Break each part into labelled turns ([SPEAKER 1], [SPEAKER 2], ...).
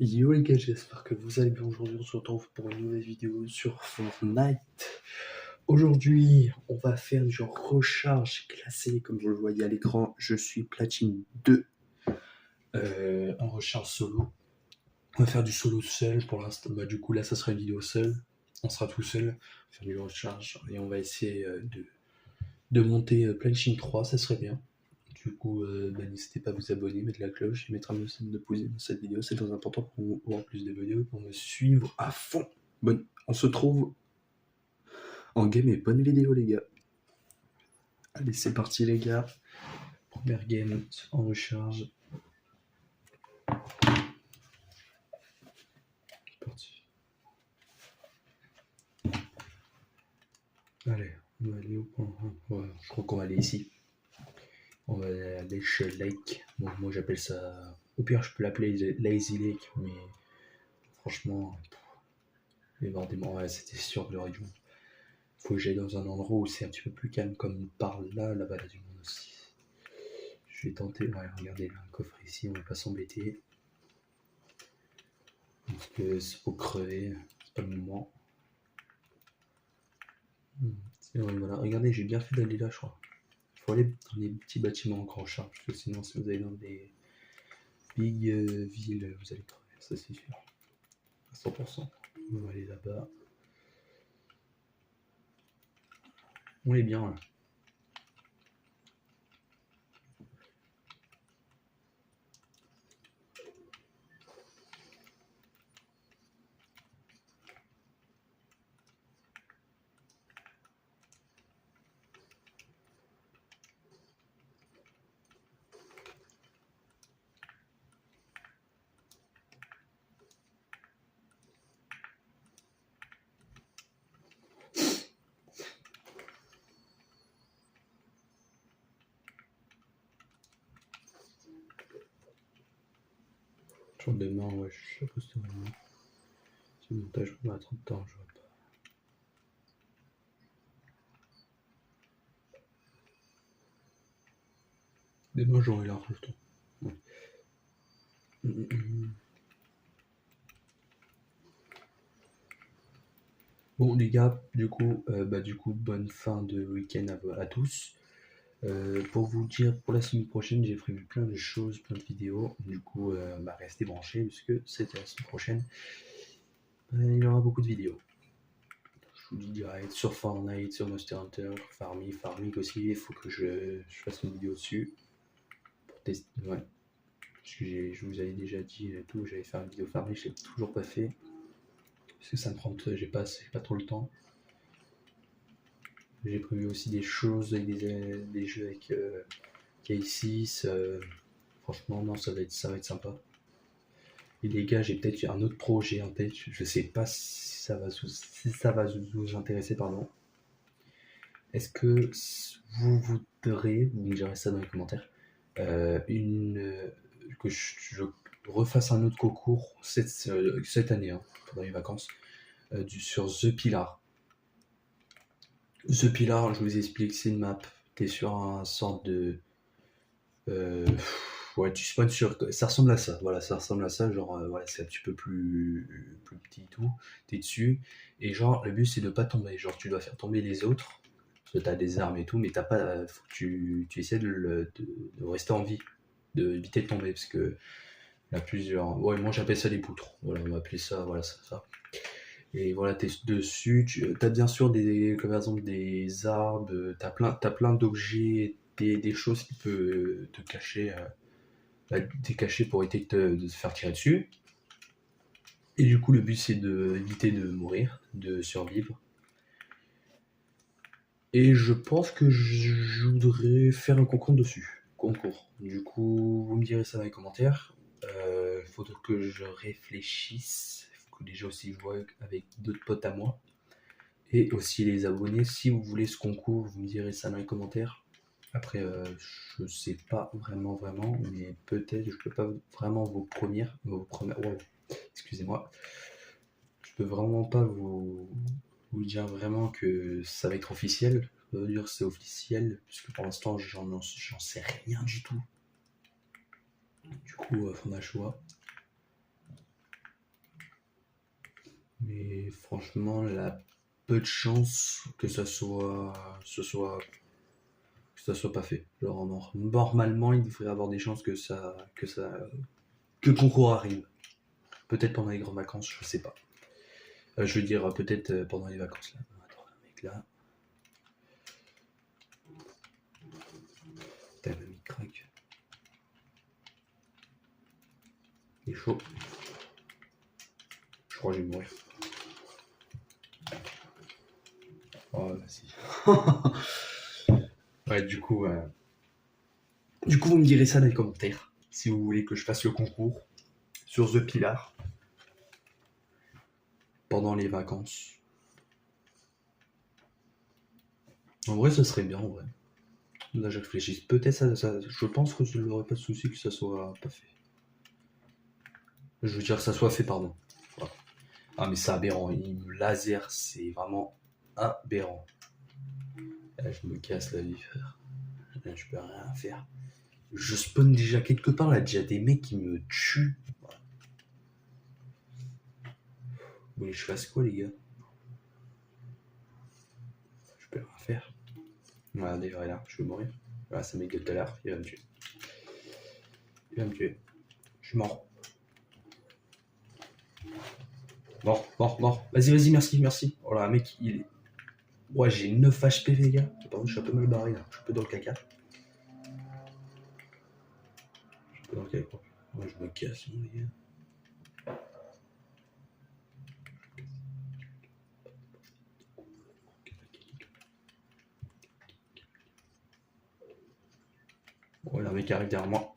[SPEAKER 1] Yo les gars, j'espère que vous allez bien. Aujourd'hui on se retrouve pour une nouvelle vidéo sur Fortnite. Aujourd'hui on va faire du genre recharge classée. Comme vous le voyez à l'écran, je suis platine 2 en recharge solo. On va faire du solo seul pour l'instant. Bah, du coup là ça sera une vidéo seule. On sera tout seul, faire du recharge et on va essayer de monter platine 3, ça serait bien. Du coup, n'hésitez pas à vous abonner, mettre la cloche et mettre un de pouce dans cette vidéo. C'est très important pour avoir plus de vidéos, pour me suivre à fond. Bon, on se trouve en game et bonne vidéo, les gars. Allez, c'est parti, les gars. Première game en recharge. C'est parti. Allez, on va aller au point. Ouais, je crois qu'on va aller ici. On va aller chez Lake. Bon, moi j'appelle ça. Au pire, je peux l'appeler Lazy Lake, mais franchement, les bordements, ouais, c'était sûr de l'aurait du monde. Faut que j'aille dans un endroit où c'est un petit peu plus calme, comme par là, là-bas, il y a du monde aussi. Je vais tenter, ouais, regardez, là, un coffre ici, on va pas s'embêter. Parce que c'est pour crever, c'est pas le moment. Voilà. Regardez, j'ai bien fait d'aller là, je crois. Il faut aller dans les petits bâtiments en grand charge, parce que sinon, si vous allez dans des big villes, vous allez crever, ça c'est sûr. À 100%. On va aller là-bas. On est bien là. Jour demain, ouais, je sais pas si c'est vraiment. C'est le montage, on a trop de temps, je vois pas. Demain, j'aurai l'argent le temps. Ouais. Bon les gars, du coup, bonne fin de week-end à tous. Pour vous dire, pour la semaine prochaine, j'ai prévu plein de choses, plein de vidéos. Du coup, restez branchés puisque c'était la semaine prochaine. Il y aura beaucoup de vidéos. Je vous dis direct sur Fortnite, sur Monster Hunter, Farming aussi. Il faut que je fasse une vidéo dessus pour tester. Ouais. Parce que je vous avais déjà dit tout, j'allais faire une vidéo Farming, je l'ai toujours pas fait. Parce que ça me prend, j'ai pas trop le temps. J'ai prévu aussi des choses avec des jeux avec K6. Franchement, non, ça va être sympa. Et les gars, j'ai peut-être un autre projet en tête. Je sais pas si ça va vous intéresser, pardon. Est-ce que vous voudrez, vous me direz ça dans les commentaires, que je refasse un autre concours cette année, hein, pendant les vacances, sur The Pillar. The Pillar, je vous explique, c'est une map. T'es sur un sorte de. Ouais, tu spawns sur. Ça ressemble à ça, voilà, ça ressemble à ça. Genre, voilà, c'est un petit peu plus petit et tout. T'es dessus. Et genre, le but c'est de pas tomber. Genre, tu dois faire tomber les autres. Parce que t'as des armes et tout, mais t'as pas. Faut que tu essaies de rester en vie. D'éviter de tomber. Parce que. Il y a plusieurs. Ouais, moi j'appelle ça des poutres. Voilà, on va appeler ça, voilà, ça. Et voilà, t'es dessus, t'as bien sûr comme par exemple des arbres, t'as plein d'objets, des choses qui peuvent te cacher, t'es caché pour éviter de te faire tirer dessus. Et du coup, le but c'est d'éviter de mourir, de survivre. Et je pense que je voudrais faire un concours dessus. Concours. Du coup, vous me direz ça dans les commentaires. Faudrait que je réfléchisse. Il faut que déjà aussi je vois avec d'autres potes à moi. Et aussi les abonnés. Si vous voulez ce concours, vous me direz ça dans les commentaires. Après, je sais pas vraiment, mais peut-être je peux pas vraiment vos premières. Wow, excusez-moi. Je peux vraiment pas vous dire vraiment que ça va être officiel. Je peux dire c'est officiel, puisque pour l'instant j'en sais rien du tout. Du coup, on a le choix. Et franchement, il a peu de chance que ça soit pas fait. Genre, normalement, il devrait avoir des chances que le concours arrive. Peut-être pendant les grandes vacances, je sais pas. Je veux dire, peut-être pendant les vacances là. Attends, mec là. Putain, le mec craque. Il est chaud. Je crois que je vais mourir. Oh, vas-y. Ouais, du coup, vous me direz ça dans les commentaires. Si vous voulez que je fasse le concours sur The Pillar pendant les vacances. En vrai, ce serait bien, en vrai. Là, je réfléchis. Peut-être ça, je pense que je n'aurais pas de souci que ça soit pas fait. Je veux dire que ça soit fait, pardon. Voilà. Ah, mais c'est aberrant. Le laser, c'est vraiment aberrant. Là, je me casse la vie, frère. Là, je peux rien faire. Je spawn déjà quelque part, là, déjà des mecs qui me tuent. Voilà. Vous voulez que je fasse quoi, les gars? Je peux rien faire. Voilà, d'ailleurs, là, je vais mourir. Voilà, ça m'est de tout à l'heure, il va me tuer. Il va me tuer. Je suis mort. Mort. Vas-y, merci. Oh là, mec, il est. Ouais, j'ai 9 HP, les gars. Par contre, je suis un peu mal barré, là. Je suis un peu dans le caca. Ouais, je me casse, les gars. Ouais, là, un mec arrive derrière moi.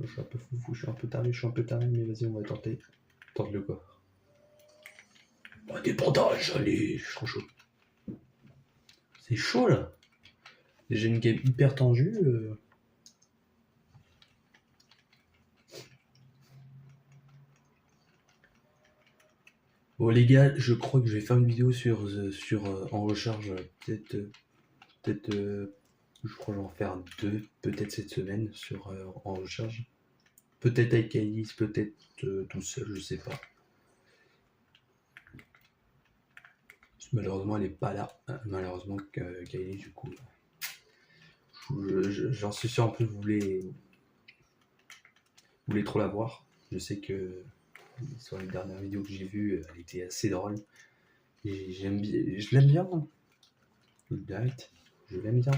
[SPEAKER 1] Je suis un peu foufou, je suis un peu taré, mais vas-y, on va tenter. Tente le quoi. Oh, des bandages, allez, je suis trop chaud. C'est chaud, là. J'ai une game hyper tendue. Bon, les gars, je crois que je vais faire une vidéo en recharge. Peut-être, je crois que je vais en faire 2, peut-être cette semaine, en recharge. Peut-être avec Alice, peut-être tout seul, je sais pas. Malheureusement, elle est pas là. Malheureusement, Kylie, du coup. J'en suis sûr, en plus, vous voulez trop la voir. Je sais que sur les dernières vidéos que j'ai vues, elle était assez drôle. Et je l'aime bien. Direct, je l'aime bien.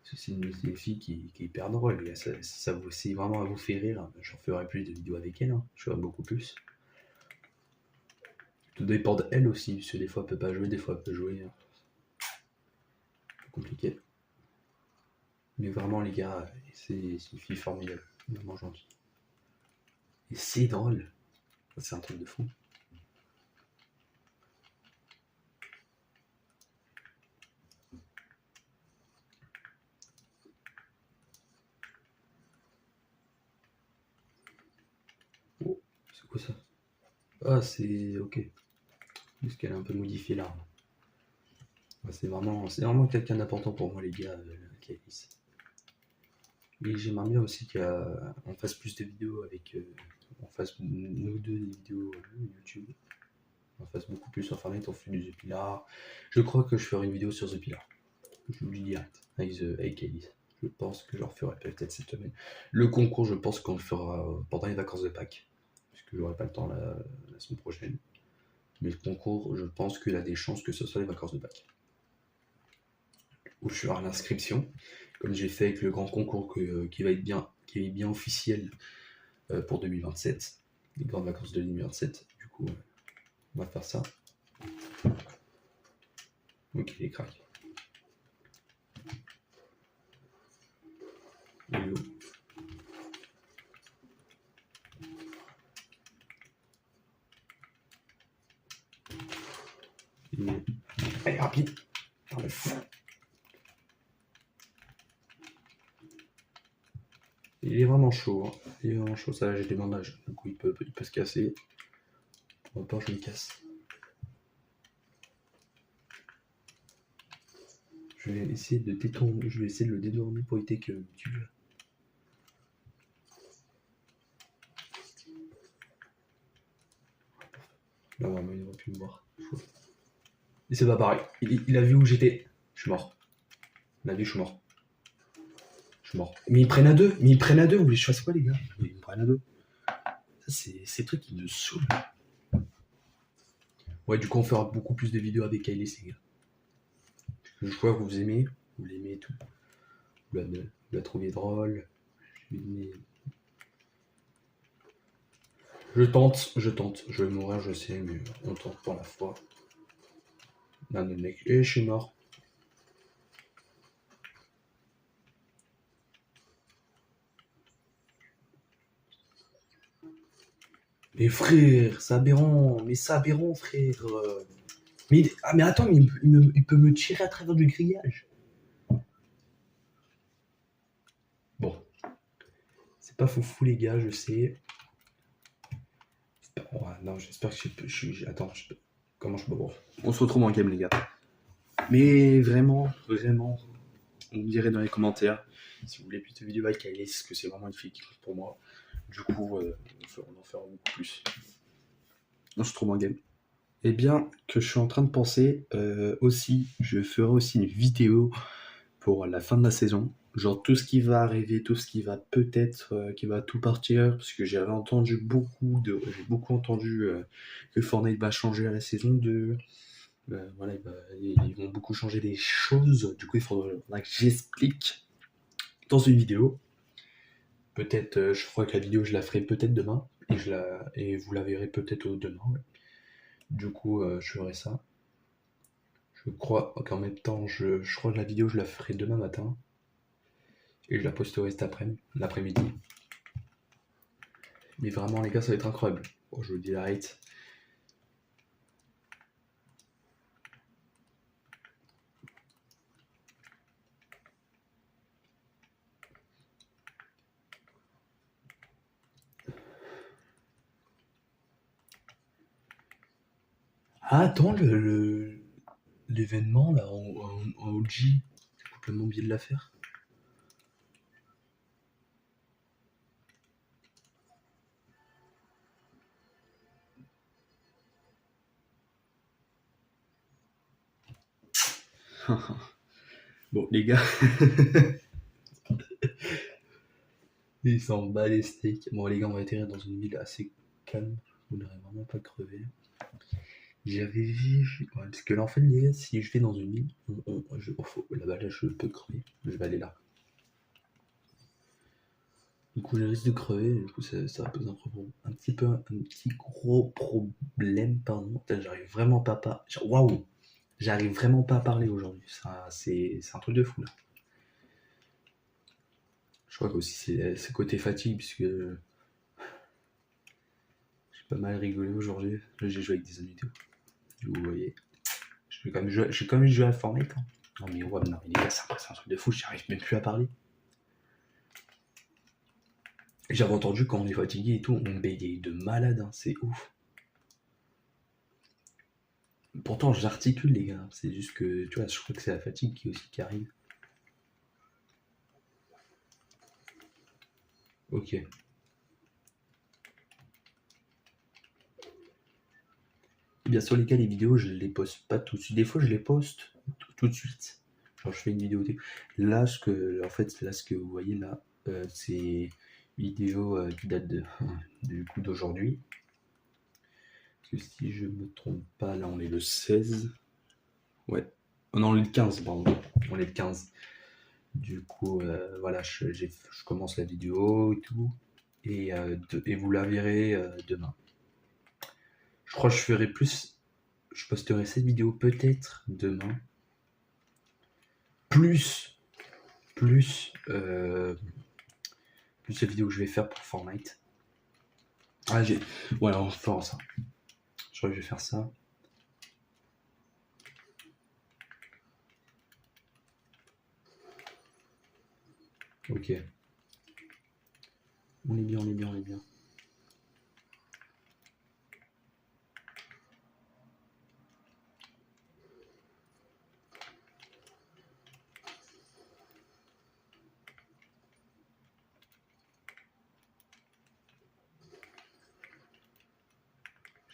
[SPEAKER 1] C'est une fille qui est hyper drôle. Si vraiment à vous fait rire, j'en ferai plus de vidéos avec elle. Je ferai beaucoup plus. Tout dépend d'elle aussi, parce que des fois elle peut pas jouer, des fois elle peut jouer. C'est compliqué. Mais vraiment, les gars, c'est une fille formidable, vraiment gentille. Et c'est drôle. C'est un truc de fou. Oh, c'est quoi ça? Ah, c'est ok. Parce qu'elle a un peu modifié l'arme. C'est vraiment quelqu'un d'important pour moi, les gars, Kailis. Et j'aimerais bien aussi qu'on fasse plus de vidéos avec. On fasse nous deux des vidéos YouTube. On fasse beaucoup plus sur Fortnite, on fait du The Pillar. Je crois que je ferai une vidéo sur The Pillar. Je vous le dis direct, avec Alice. Je pense que je le referai peut-être cette semaine. Le concours, je pense qu'on le fera pendant les vacances de Pâques. Parce que j'aurai pas le temps la semaine prochaine. Mais le concours, je pense qu'il a des chances que ce soit les vacances de Pâques. Où je ferai l'inscription, comme j'ai fait avec le grand concours qui va être bien officiel pour 2027, les grandes vacances de 2027. Du coup, on va faire ça. Ok, les cracks. Hello. Allez, rapide. Dans le fou. Il est vraiment chaud. Hein. Il est vraiment chaud. Ça, j'ai des bandages. Du coup, il peut se casser. On va pas, je me casse. Je vais essayer de le détourner pour éviter que me tue. Là, vraiment, il aurait pu me voir. Et c'est pas pareil. Il a vu où j'étais. Je suis mort. Il a vu, je suis mort. Je suis mort. Mais ils prennent à deux. Mais ils prennent à deux. Vous voulez que je fasse quoi, les gars? Mais ils me prennent à deux. Ça, c'est ces trucs qui me saoulent. Ouais, du coup, on fera beaucoup plus de vidéos avec Kylie, les gars. Je vois que vous aimez. Vous l'aimez et tout. Vous la trouvez drôle. Je tente. Je vais mourir, je sais, mais on tente pour la foi. Là, le mec. Et je suis mort. Mais frère, c'est aberrant. Mais c'est aberrant, frère. Mais attends, mais il peut me tirer à travers du grillage. Bon. C'est pas foufou, les gars, je sais. Ouais, non, j'espère que attends, comment je peux voir? On se retrouve en game, les gars. Mais vraiment, vraiment, on me dirait dans les commentaires si vous voulez plus de vidéos avec Alice, que c'est vraiment une fille qui compte pour moi. Du coup, on en fera beaucoup plus. On se retrouve en game. Eh bien, que je suis en train de penser aussi, je ferai aussi une vidéo pour la fin de la saison. Genre tout ce qui va arriver, tout ce qui va peut-être, qui va tout partir, parce que j'ai beaucoup entendu que Fortnite va changer à la saison 2. Voilà, ils vont beaucoup changer les choses. Du coup, il faudra que j'explique dans une vidéo. Peut-être, je crois que la vidéo, je la ferai peut-être demain, et vous la verrez peut-être demain. Ouais. Du coup, je ferai ça. Je crois qu'en même temps, je crois que la vidéo, je la ferai demain matin. Et je la posterai cet l'après-midi. Mais vraiment, les gars, ça va être incroyable. Bon, je vous dis la rate. Ah, attends, l'événement là en OG, c'est complètement oublié de la faire. Bon, les gars, ils s'en bat les steaks. Bon, les gars, on va atterrir dans une ville assez calme. Vous n'aurez vraiment pas crevé. J'avais vu. Ouais, parce que là, en fait, les gars, si je vais dans une ville, là-bas, là, je peux crever. Je vais aller là. Du coup, je risque de crever. Du coup, ça va poser un petit gros problème, pardon. Putain, j'arrive vraiment pas à. Waouh! J'arrive vraiment pas à parler aujourd'hui. C'est un truc de fou là. Je crois que aussi c'est côté fatigue, puisque j'ai pas mal rigolé aujourd'hui. Là, j'ai joué avec des amis. Vous voyez. J'ai quand même joué à Fortnite. Hein. Non mais ouais, non, mais les gars, c'est un truc de fou. J'arrive même plus à parler. J'avais entendu quand on est fatigué et tout, on bégaye de malade. Hein. C'est ouf. Pourtant, j'articule, les gars. C'est juste que, tu vois, je crois que c'est la fatigue qui arrive. Ok. Et bien sûr, les gars, les vidéos, je les poste pas tout de suite. Des fois, je les poste tout de suite. Genre, je fais une vidéo. Là, ce que vous voyez là, c'est une vidéo qui date du coup d'aujourd'hui. Parce que si je me trompe pas, là, on est le 16. Ouais. Oh non, on est le 15, pardon. On est le 15. Du coup, voilà, je commence la vidéo et tout. Et vous la verrez demain. Je crois que je posterai cette vidéo peut-être demain. Plus la vidéo que je vais faire pour Fortnite. Ah, voilà, on fera ça. Je crois que je vais faire ça. Ok. On est bien.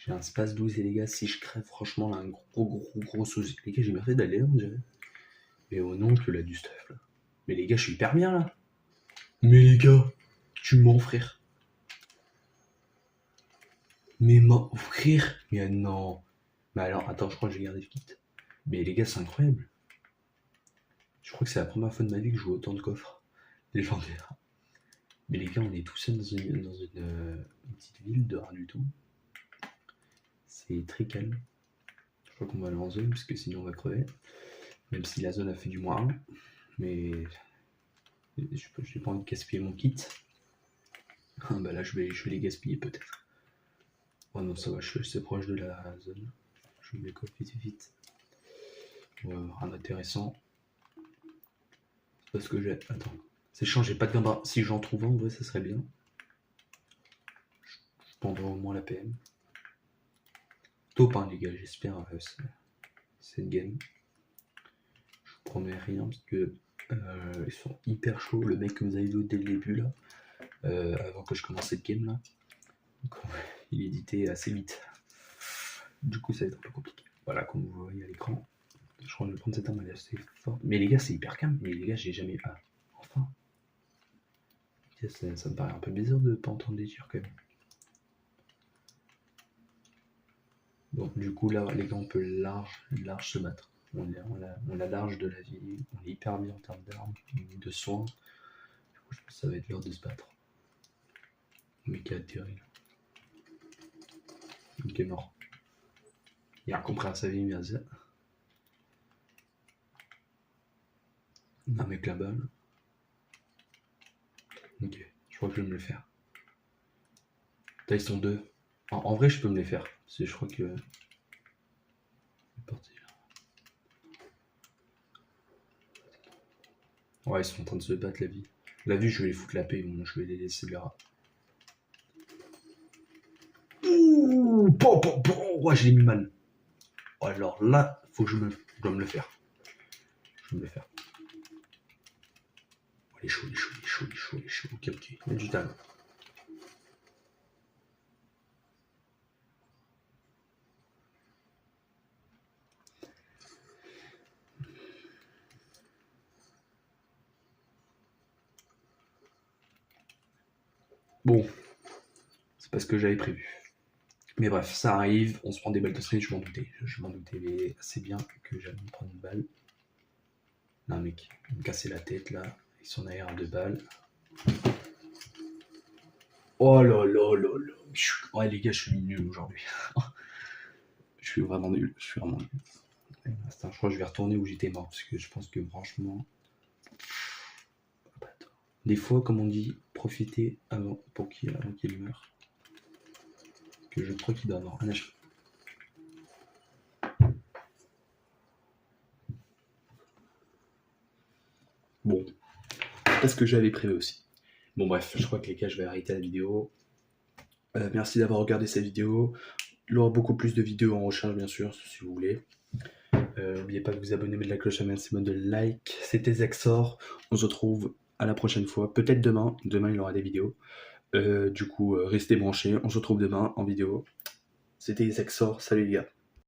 [SPEAKER 1] J'ai un space 12 et les gars, si je crève, franchement, là, un gros souci. Les gars, j'ai bien fait d'aller là, on dirait. Mais au nom que là, du stuff, là. Mais les gars, je suis hyper bien, là. Mais les gars, tu mens, frère. Mais frère. Mais non. Mais alors, attends, je crois que j'ai gardé le kit. Mais les gars, c'est incroyable. Je crois que c'est la première fois de ma vie que je joue autant de coffres légendaires. Mais les gars, on est tout seul dans une petite ville de rien du tout. C'est très calme. Je crois qu'on va aller en zone parce que sinon on va crever. Même si la zone a fait du moins 1. Mais j'ai pas envie de gaspiller mon kit. Ah bah là je vais les gaspiller peut-être. Oh non ça va, je suis assez proche de la zone. Je me décolle vite. Rien d'intéressant. Parce que j'ai. Attends. C'est chiant, j'ai pas de gamme. Si j'en trouve un, en vrai ça serait bien. Je prendrai au moins la PM. Top hein les gars, j'espère cette game. Je vous promets rien parce que ils sont hyper chauds. Le mec que vous avez vu dès le début là, avant que je commence cette game là, donc, il éditait assez vite. Du coup ça va être un peu compliqué. Voilà, comme vous voyez à l'écran. Je crois que je vais prendre cette arme, elle est assez forte. Mais les gars, c'est hyper calme. Mais les gars, j'ai jamais. Ah, enfin. Ça me paraît un peu bizarre de pas entendre des tirs quand même. Bon, du coup, là, les gars, on peut large se battre. On a large de la vie. On est hyper bien en termes d'armes, de soins. Du coup, je pense que ça va être l'heure de se battre. Mais qui a atterri là. Ok, mort. Il a compris à sa vie, mais ça. Un mec là-bas. Ok, je crois que je vais me le faire. Là, ils sont deux. En vrai, je peux me les faire. Parce que je crois que. C'est parti là. Ouais, ils sont en train de se battre la vie. La vie, je vais les foutre la paix. Je vais les laisser là. Ouh, ouais, je l'ai mis mal. Alors là, faut que je dois me le faire. Je vais me le faire. Il est chaud. Ok. Il y a du talent. Bon, c'est pas ce que j'avais prévu. Mais bref, ça arrive, on se prend des balles de street, je m'en doutais. Je m'en doutais, mais c'est bien que j'allais me prendre une balle. Non, mec, il me cassait la tête là, avec son AR de balle. Oh là là là là. Ouais, les gars, je suis nul aujourd'hui. Je suis vraiment nul. Je crois que je vais retourner où j'étais mort, parce que je pense que franchement. Des fois, comme on dit, profitez avant qu'il meure. Que je crois qu'il doit avoir un HP. Bon, parce que j'avais prévu aussi. Bon bref, je crois que les gars, je vais arrêter la vidéo. Merci d'avoir regardé cette vidéo. Il y aura beaucoup plus de vidéos en recherche, bien sûr, si vous voulez. N'oubliez pas de vous abonner, mettre la cloche à merci mode de like. C'était Zexor. On se retrouve à la prochaine fois. Peut-être demain. Demain, il y aura des vidéos. Du coup, restez branchés. On se retrouve demain en vidéo. C'était Zexor. Salut les gars.